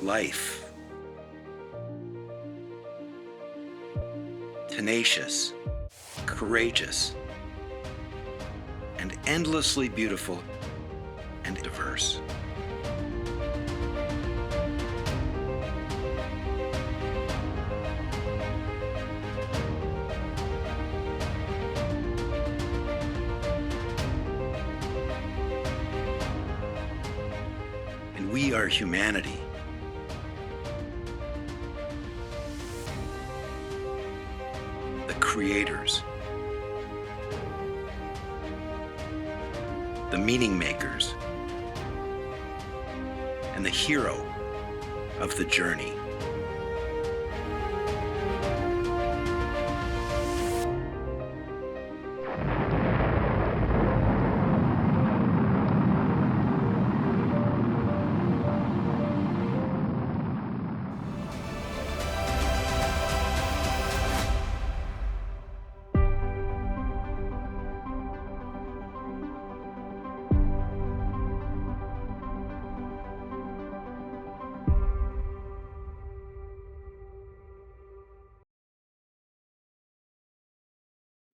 life. Tenacious, courageous, and endlessly beautiful and diverse. And we are humanity. The creators. The meaning makers. And the hero of the journey.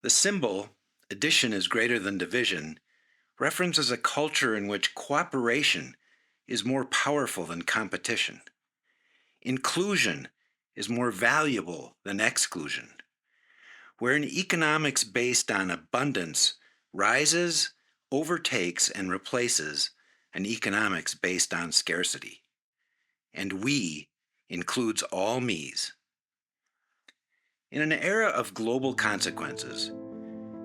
The symbol, addition is greater than division, references a culture in which cooperation is more powerful than competition. Inclusion is more valuable than exclusion. Where an economics based on abundance rises, overtakes, and replaces an economics based on scarcity. And we includes all me's. In an era of global consequences,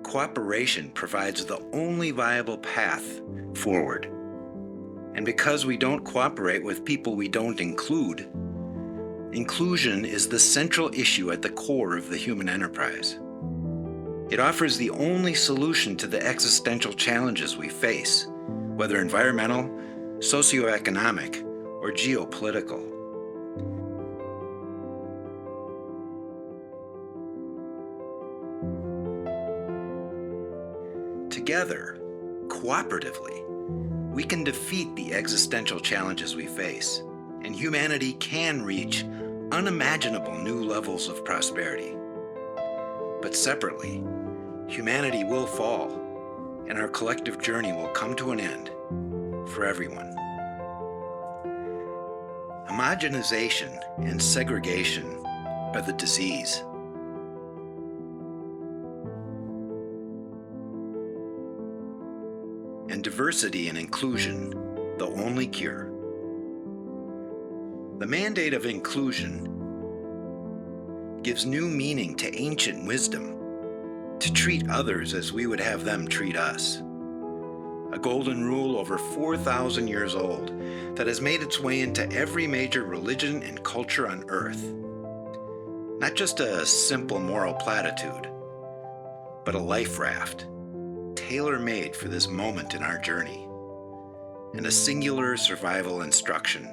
cooperation provides the only viable path forward. And because we don't cooperate with people we don't include, inclusion is the central issue at the core of the human enterprise. It offers the only solution to the existential challenges we face, whether environmental, socioeconomic, or geopolitical. Together, cooperatively, we can defeat the existential challenges we face, and humanity can reach unimaginable new levels of prosperity. But separately, humanity will fall, and our collective journey will come to an end for everyone. Homogenization and segregation are the disease. And diversity and inclusion, the only cure. The mandate of inclusion gives new meaning to ancient wisdom, to treat others as we would have them treat us. A golden rule over 4,000 years old that has made its way into every major religion and culture on earth. Not just a simple moral platitude, but a life raft, tailor-made for this moment in our journey, and a singular survival instruction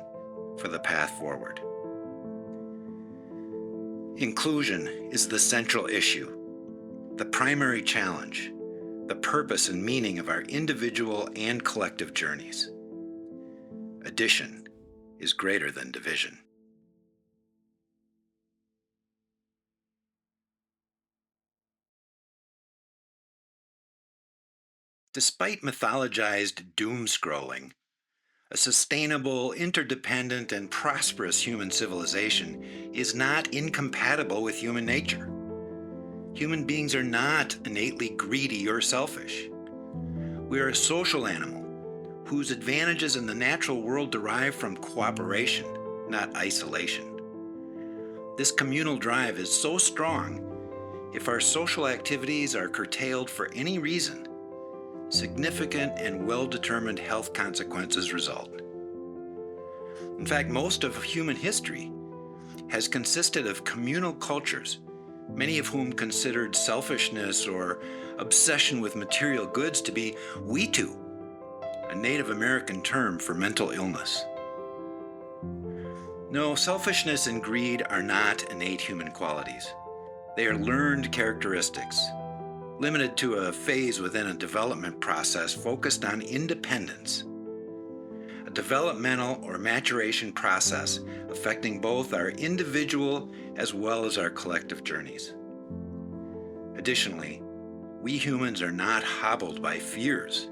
for the path forward. Inclusion is the central issue, the primary challenge, the purpose and meaning of our individual and collective journeys. Addition is greater than division. Despite mythologized doom scrolling, a sustainable, interdependent, and prosperous human civilization is not incompatible with human nature. Human beings are not innately greedy or selfish. We are a social animal whose advantages in the natural world derive from cooperation, not isolation. This communal drive is so strong, if our social activities are curtailed for any reason, significant and well-determined health consequences result. In fact, most of human history has consisted of communal cultures, many of whom considered selfishness or obsession with material goods to be "we-too," a Native American term for mental illness. No, selfishness and greed are not innate human qualities. They are learned characteristics, limited to a phase within a development process focused on independence. A developmental or maturation process affecting both our individual as well as our collective journeys. Additionally, we humans are not hobbled by fears.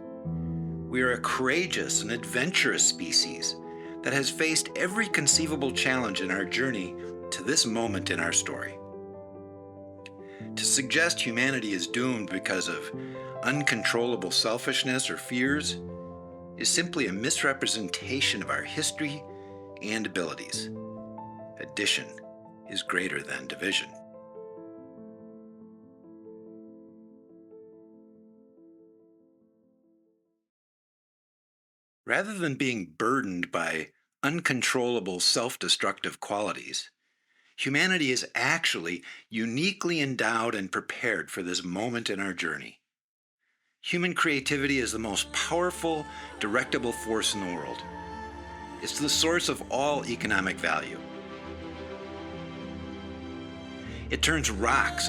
We are a courageous and adventurous species that has faced every conceivable challenge in our journey to this moment in our story. To suggest humanity is doomed because of uncontrollable selfishness or fears is simply a misrepresentation of our history and abilities. Addition is greater than division. Rather than being burdened by uncontrollable self-destructive qualities, humanity is actually uniquely endowed and prepared for this moment in our journey. Human creativity is the most powerful, directable force in the world. It's the source of all economic value. It turns rocks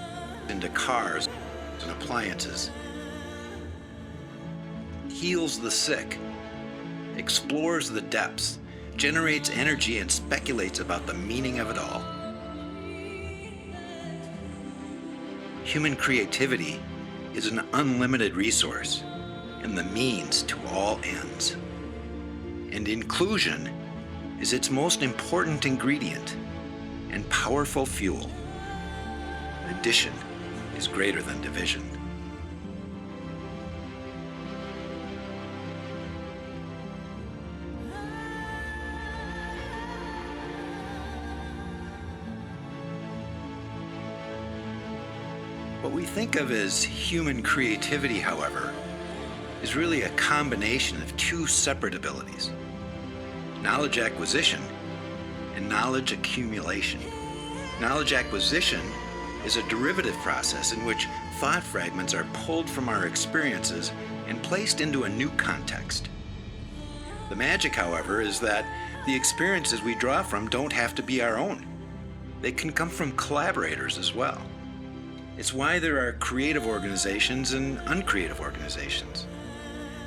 into cars and appliances, heals the sick, explores the depths, generates energy, and speculates about the meaning of it all. Human creativity is an unlimited resource and the means to all ends. And inclusion is its most important ingredient and powerful fuel. Addition is greater than division. What we think of as human creativity, however, is really a combination of two separate abilities: knowledge acquisition and knowledge accumulation. Knowledge acquisition is a derivative process in which thought fragments are pulled from our experiences and placed into a new context. The magic, however, is that the experiences we draw from don't have to be our own. They can come from collaborators as well. It's why there are creative organizations and uncreative organizations.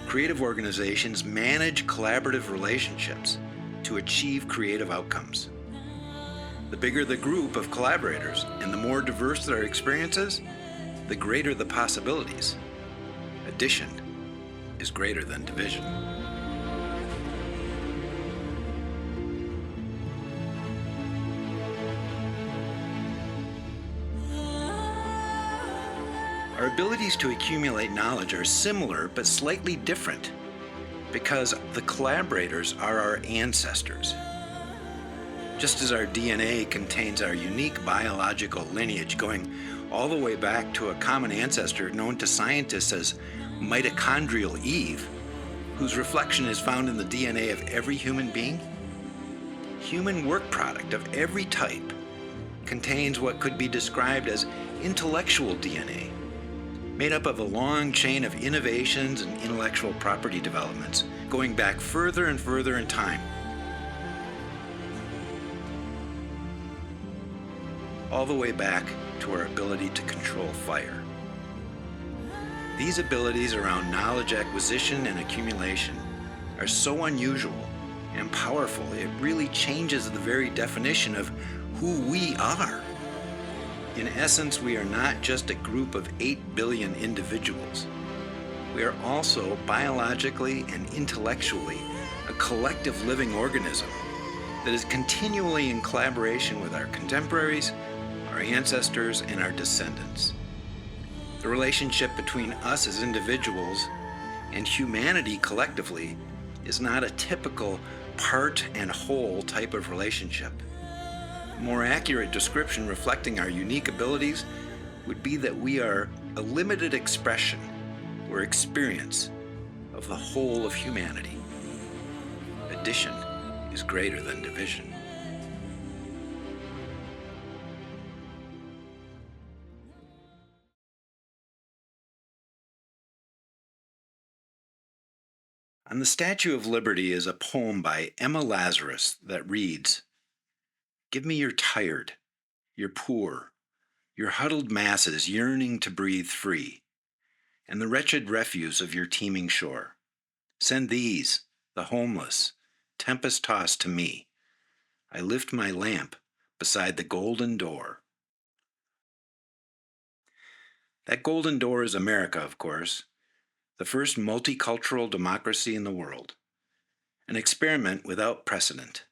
Creative organizations manage collaborative relationships to achieve creative outcomes. The bigger the group of collaborators and the more diverse their experiences, the greater the possibilities. Addition is greater than division. Our abilities to accumulate knowledge are similar but slightly different because the collaborators are our ancestors. Just as our DNA contains our unique biological lineage going all the way back to a common ancestor known to scientists as mitochondrial Eve, whose reflection is found in the DNA of every human being, human work product of every type contains what could be described as intellectual DNA, made up of a long chain of innovations and intellectual property developments going back further and further in time. All the way back to our ability to control fire. These abilities around knowledge acquisition and accumulation are so unusual and powerful, it really changes the very definition of who we are. In essence, we are not just a group of 8 billion individuals. We are also biologically and intellectually a collective living organism that is continually in collaboration with our contemporaries, our ancestors, and our descendants. The relationship between us as individuals and humanity collectively is not a typical part and whole type of relationship. A more accurate description reflecting our unique abilities would be that we are a limited expression or experience of the whole of humanity. Addition is greater than division. On the Statue of Liberty is a poem by Emma Lazarus that reads, "Give me your tired, your poor, your huddled masses yearning to breathe free, and the wretched refuse of your teeming shore. Send these, the homeless, tempest-tossed to me, I lift my lamp beside the golden door. That golden door is America, of course, the first multicultural democracy in the world, an experiment without precedent.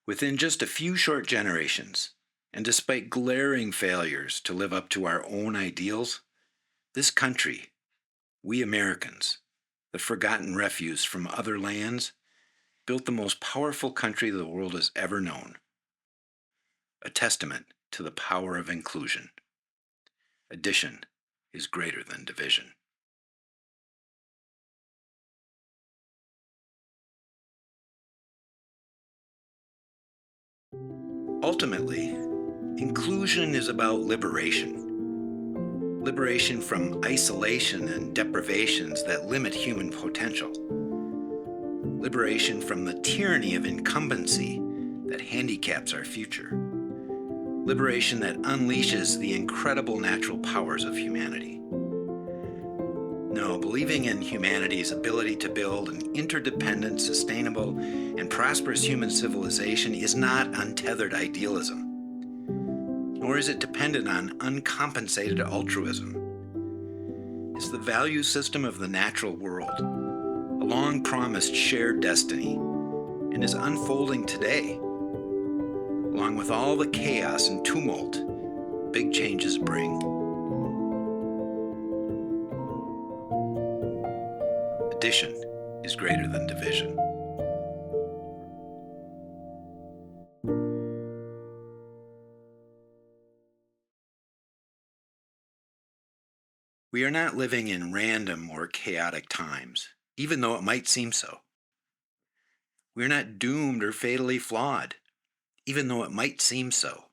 Within just a few short generations, and despite glaring failures to live up to our own ideals, this country, we Americans, the forgotten refuse from other lands, built the most powerful country the world has ever known. A testament to the power of inclusion. Addition is greater than division. Ultimately, inclusion is about liberation. Liberation from isolation and deprivations that limit human potential. Liberation from the tyranny of incumbency that handicaps our future. Liberation that unleashes the incredible natural powers of humanity. No, believing in humanity's ability to build an interdependent, sustainable, and prosperous human civilization is not untethered idealism, nor is it dependent on uncompensated altruism. It's the value system of the natural world, a long-promised shared destiny, and is unfolding today. Along with all the chaos and tumult big changes bring. Addition is greater than division. We are not living in random or chaotic times, even though it might seem so. We are not doomed or fatally flawed, even though it might seem so.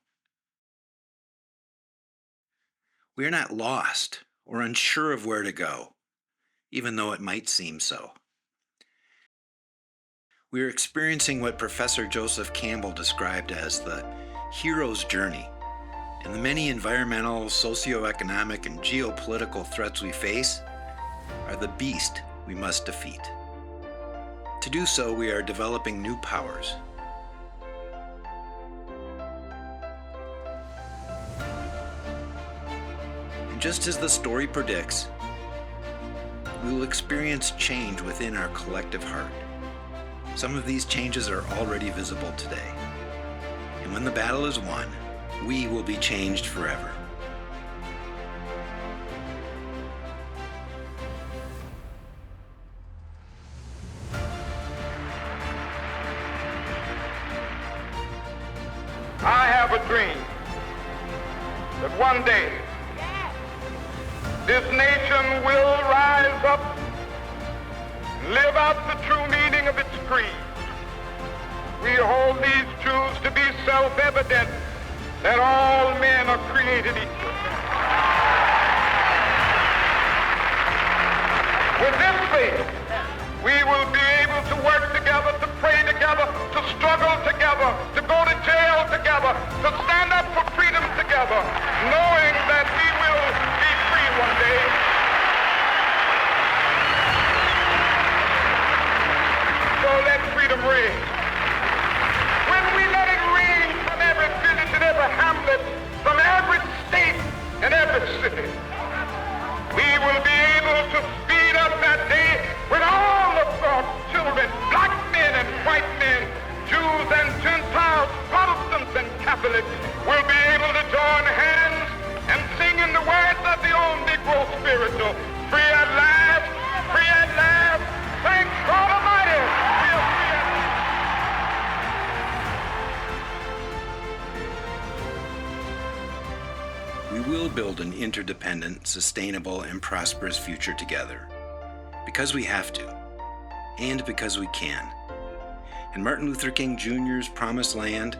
We are not lost or unsure of where to go, even though it might seem so. We are experiencing what Professor Joseph Campbell described as the hero's journey, and the many environmental, socioeconomic, and geopolitical threats we face are the beast we must defeat. To do so, we are developing new powers. And just as the story predicts, we will experience change within our collective heart. Some of these changes are already visible today. And when the battle is won, we will be changed forever. I have a dream that one day this nation will rise up and live out the true meaning of its creed. We hold these truths to be self-evident, that all men are created equal. With this faith, we will be able to work together, to pray together, to struggle together, to go to jail together, to stand up for freedom together, knowing that we will be free one day. So let freedom reign. When we let it reign from every village and every hamlet, from every state and every city, we will be able to speed up that day when all of God's children, black men and white men, Jews and Gentiles, Protestants and Catholics, will be able to join hands and sing in the words of the old Negro spiritual, free at last, free at last, thank God Almighty, we are free at last. We will build an interdependent, sustainable, and prosperous future together. Because we have to, and because we can. And Martin Luther King Jr.'s promised land,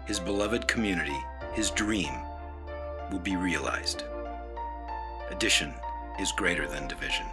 his beloved community, his dream, will be realized. Addition is greater than division.